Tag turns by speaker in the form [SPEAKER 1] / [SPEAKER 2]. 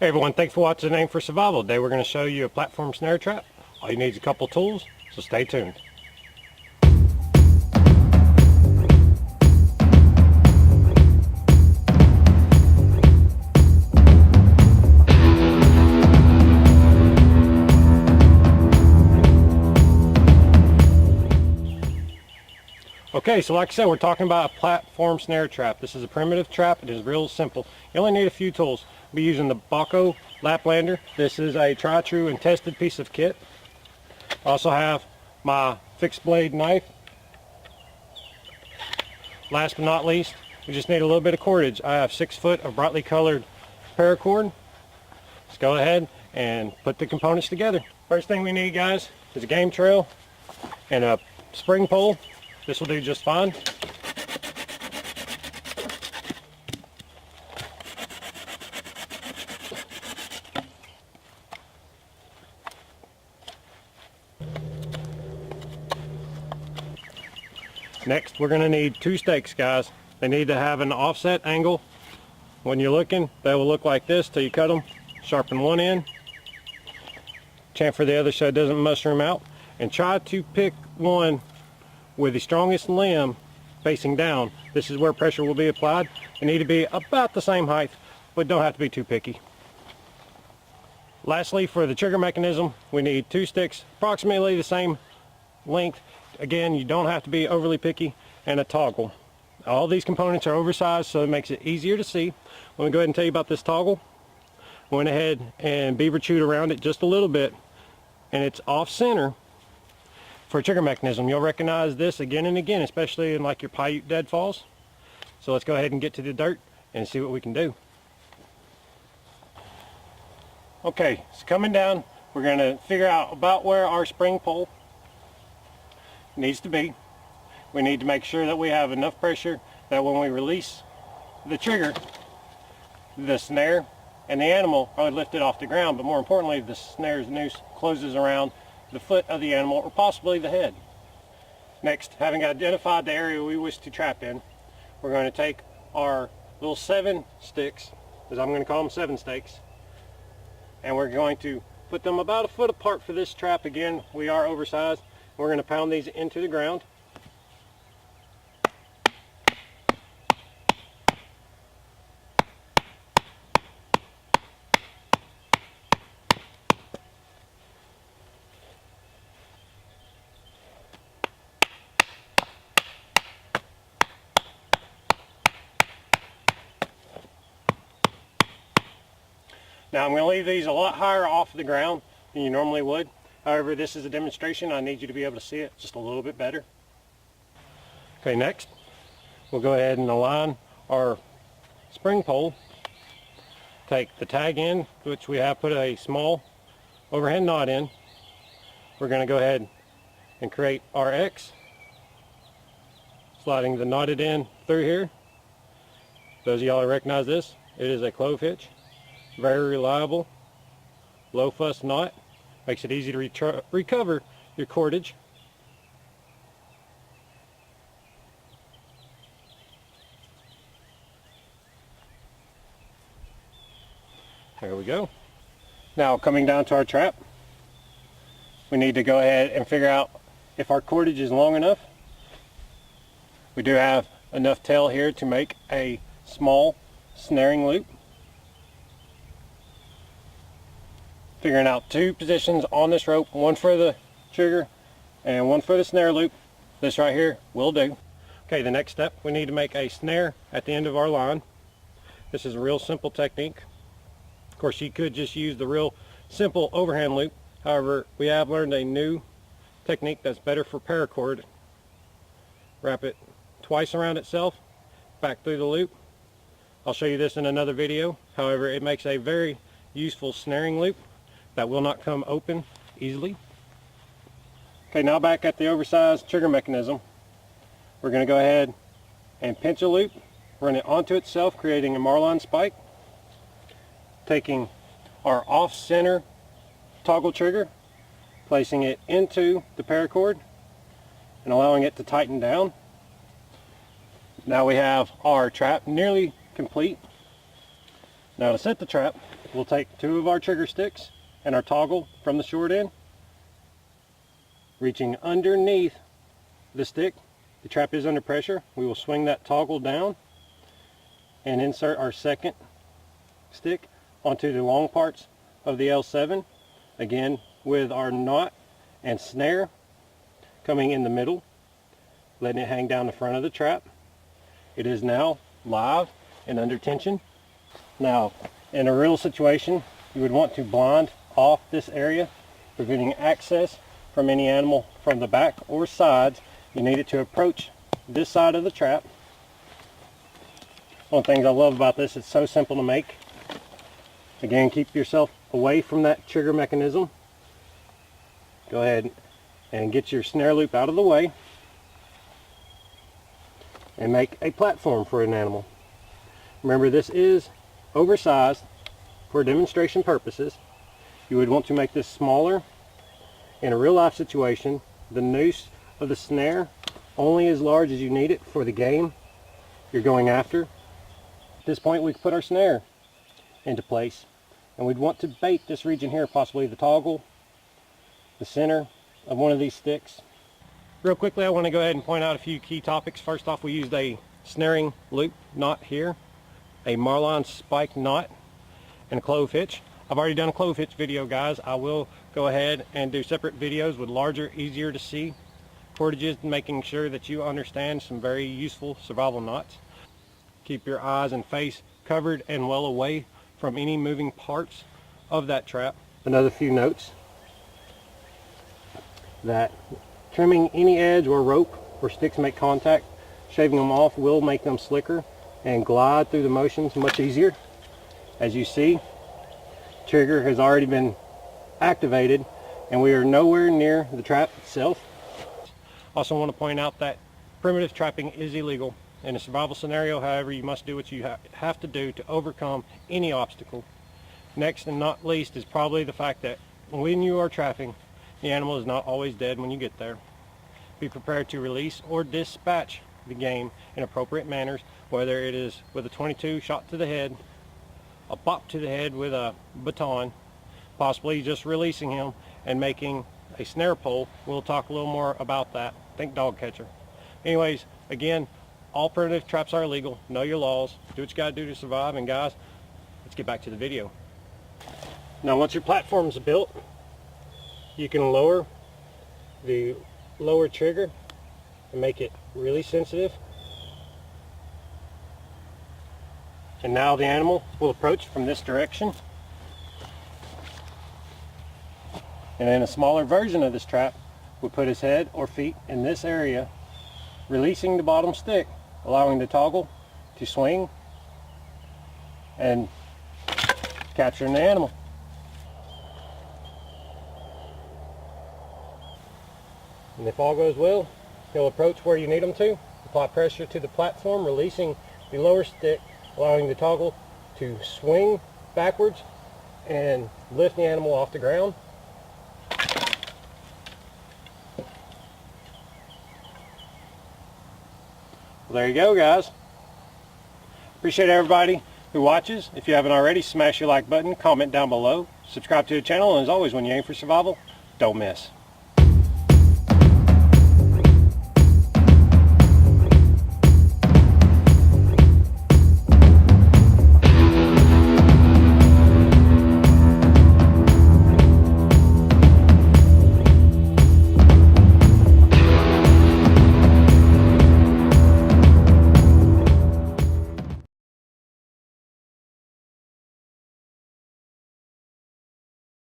[SPEAKER 1] Hey everyone, thanks for watching Aim for Survival. Today we're going to show you a platform snare trap. All you need is a couple tools, so stay tuned. Okay, so like I said, we're talking about a platform snare trap. This is a primitive trap. It is real simple. You only need a few tools. I'll be using the Bacho Laplander. This is a tried, true, and tested piece of kit. I also have my fixed blade knife. Last but not least, we just need a little bit of cordage. I have 6 foot of brightly colored paracord. Let's go ahead and put the components together. First thing we need, guys, is a game trail and a spring pole. This will do just fine. Next, we're going to need 2 stakes, guys. They need to have an offset angle. When you're looking, they will look like this till you cut them. Sharpen one end, chamfer the other so it doesn't mushroom out, and try to pick one with the strongest limb facing down. This is where pressure will be applied. They need to be about the same height, but don't have to be too picky. Lastly, for the trigger mechanism, we need 2 sticks approximately the same length. Again, you don't have to be overly picky, and a toggle. All these components are oversized, so it makes it easier to see. Let me go ahead and tell you about this toggle. I went ahead and beaver chewed around it just a little bit, and it's off center. For a trigger mechanism, you'll recognize this again and again, especially in like your Paiute deadfalls. So let's go ahead and get to the dirt and see what we can do. Okay, so coming down, we're going to figure out about where our spring pole needs to be. We need to make sure that we have enough pressure that when we release the trigger, the snare and the animal are lifted off the ground, but more importantly, the snare's noose closes around the foot of the animal or possibly the head. Next, having identified the area we wish to trap in, we're going to take our little 7 sticks, as I'm going to call them 7 stakes, and we're going to put them about a foot apart for this trap. Again, we are oversized. We're going to pound these into the ground. Now I'm going to leave these a lot higher off the ground than you normally would. However, this is a demonstration. I need you to be able to see it just a little bit better. Okay, next we'll go ahead and align our spring pole. Take the tag in, which we have put a small overhand knot in. We're going to go ahead and create our X, sliding the knotted end through here. Those of y'all who recognize this, it is a clove hitch. Very reliable, low fuss knot. Makes it easy to recover your cordage. There we go. Now coming down to our trap, we need to go ahead and figure out if our cordage is long enough. We do have enough tail here to make a small snaring loop. Figuring out 2 positions on this rope, one for the trigger and one for the snare loop. This right here will do. Okay, the next step, we need to make a snare at the end of our line. This is a real simple technique. Of course, you could just use the real simple overhand loop. However, we have learned a new technique that's better for paracord. Wrap it twice around itself, back through the loop. I'll show you this in another video. However, it makes a very useful snaring loop that will not come open easily. Okay, now back at the oversized trigger mechanism, we're going to go ahead and pinch a loop, run it onto itself, creating a marline spike. Taking our off-center toggle trigger, placing it into the paracord and allowing it to tighten down. Now we have our trap nearly complete. Now to set the trap, we'll take 2 of our trigger sticks and our toggle from the short end, reaching underneath the stick. The trap is under pressure. We will swing that toggle down and insert our second stick onto the long parts of the L7, again with our knot and snare coming in the middle, letting it hang down the front of the trap. It is now live and under tension. Now, in a real situation, you would want to blind off this area, preventing access from any animal from the back or sides. You need it to approach this side of the trap. One of the things I love about this, it's so simple to make. Again, keep yourself away from that trigger mechanism. Go ahead and get your snare loop out of the way and make a platform for an animal. Remember, this is oversized for demonstration purposes. You would want to make this smaller. In a real life situation, the noose of the snare only as large as you need it for the game you're going after. At this point, we can put our snare into place, and we'd want to bait this region here, possibly the toggle, the center of one of these sticks. Real quickly, I want to go ahead and point out a few key topics. First off, we used a snaring loop knot here, a marline spike knot, and a clove hitch. I've already done a clove hitch video, guys. I will go ahead and do separate videos with larger, easier to see cordages, making sure that you understand some very useful survival knots. Keep your eyes and face covered and well away from any moving parts of that trap. Another few notes: that trimming any edge or rope where sticks make contact, shaving them off will make them slicker and glide through the motions much easier. As you see, trigger has already been activated and we are nowhere near the trap itself. Also want to point out that primitive trapping is illegal. In a survival scenario, however, you must do what you have to do to overcome any obstacle. Next and not least is probably the fact that when you are trapping, the animal is not always dead when you get there. Be prepared to release or dispatch the game in appropriate manners, whether it is with a 22 shot to the head, a pop to the head with a baton, possibly just releasing him and making a snare pull. We'll talk a little more about that. Think dog catcher. Anyways, again, all primitive traps are illegal. Know your laws. Do what you gotta do to survive. And guys, let's get back to the video. Now once your platform's built, you can lower the lower trigger and make it really sensitive. And now the animal will approach from this direction. And in a smaller version of this trap, we'll put his head or feet in this area, releasing the bottom stick, allowing the toggle to swing and capturing the animal. And if all goes well, he'll approach where you need him to, apply pressure to the platform, releasing the lower stick, allowing the toggle to swing backwards and lift the animal off the ground. Well, there you go, guys. Appreciate everybody who watches. If you haven't already, smash your like button, comment down below, subscribe to the channel, and as always, when you aim for survival, don't miss.